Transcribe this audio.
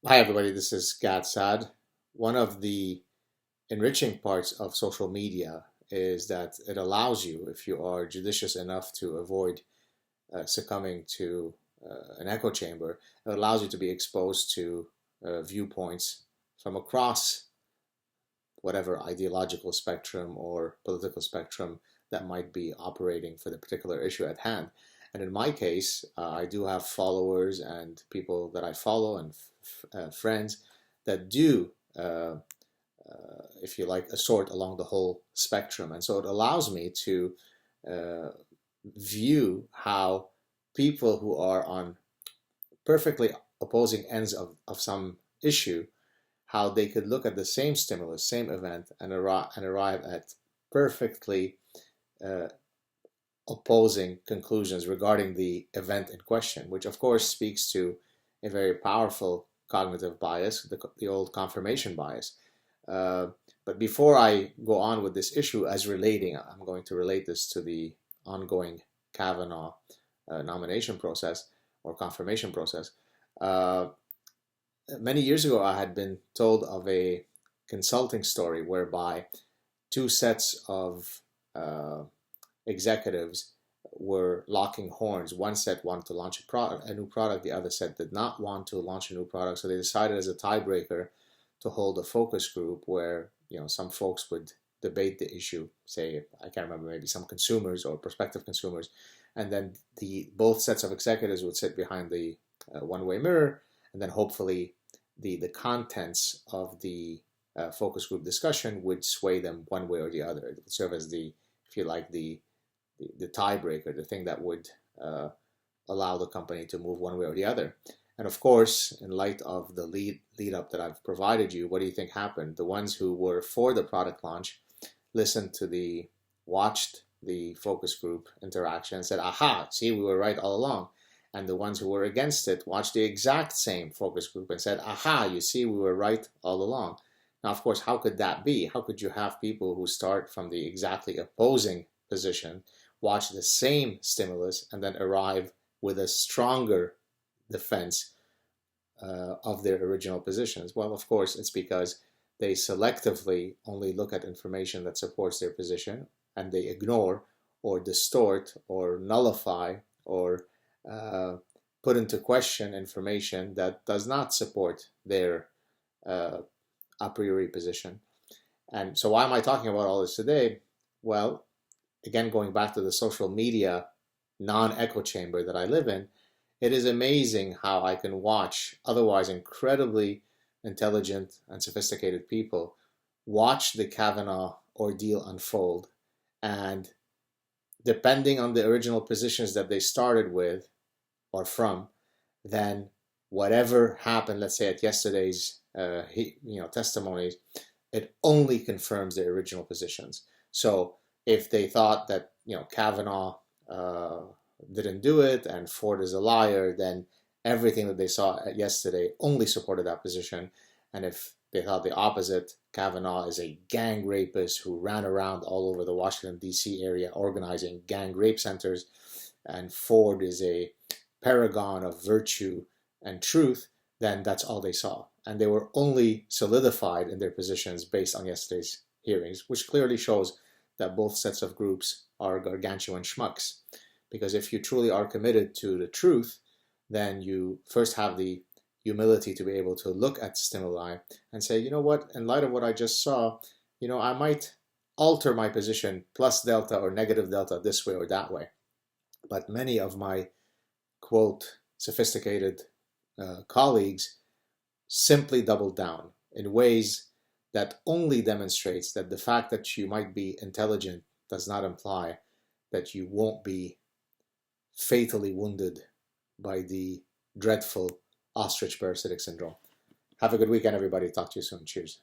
Hi, everybody. This is SAAD. One of the enriching parts of social media is that it allows you, if you are judicious enough to avoid succumbing to an echo chamber, it allows you to be exposed to viewpoints from across whatever ideological spectrum or political spectrum that might be operating for the particular issue at hand. And in my case, I do have followers and people that I follow and friends that do, if you like, assort along the whole spectrum. And so it allows me to uh, view how people who are on perfectly opposing ends of some issue, how they could look at the same stimulus, same event, and arrive at perfectly uh, opposing conclusions regarding the event in question, which of course speaks to a very powerful cognitive bias, the old confirmation bias. Uh, but before I go on with this issue as relating, I'm going to relate this to the ongoing Kavanaugh nomination process or confirmation process. Uh, Many years ago, I had been told of a consulting story whereby two sets of executives were locking horns. One set wanted to launch a new product. The other set did not want to launch a new product. So they decided as a tiebreaker to hold a focus group where some folks would debate the issue. Say, I can't remember, maybe some consumers or prospective consumers, and then the both sets of executives would sit behind the one-way mirror, and then hopefully the contents of the focus group discussion would sway them one way or the other. It would serve as the, if you like, the tiebreaker, the thing that would allow the company to move one way or the other. And of course, in light of the lead up that I've provided you, what do you think happened? The ones who were for the product launch watched the focus group interaction and said, aha, see, we were right all along. And the ones who were against it watched the exact same focus group and said, aha, you see, we were right all along. Now, of course, how could that be? How could you have people who start from the exactly opposing position watch the same stimulus and then arrive with a stronger defense of their original positions? Well, of course, it's because they selectively only look at information that supports their position and they ignore or distort or nullify or uh, put into question information that does not support their uh, a priori position. And so, why am I talking about all this today? Well, again, going back to the social media non echo chamber that I live in, it is amazing how I can watch otherwise incredibly intelligent and sophisticated people watch the Kavanaugh ordeal unfold. And depending on the original positions that they started with or from, then whatever happened, let's say at yesterday's testimonies, it only confirms their original positions. So if they thought that Kavanaugh didn't do it and Ford is a liar, then everything that they saw yesterday only supported that position. And if they thought the opposite, Kavanaugh is a gang rapist who ran around all over the Washington, D.C. area organizing gang rape centers, and Ford is a paragon of virtue and truth, then that's all they saw. And they were only solidified in their positions based on yesterday's hearings, which clearly shows that both sets of groups are gargantuan schmucks. Because if you truly are committed to the truth, then you first have the humility to be able to look at stimuli and say, you know what, in light of what I just saw, I might alter my position plus delta or negative delta this way or that way. But many of my, quote, sophisticated colleagues simply doubled down in ways that only demonstrates that the fact that you might be intelligent does not imply that you won't be fatally wounded by the dreadful ostrich parasitic syndrome. Have a good weekend, everybody. Talk to you soon. Cheers.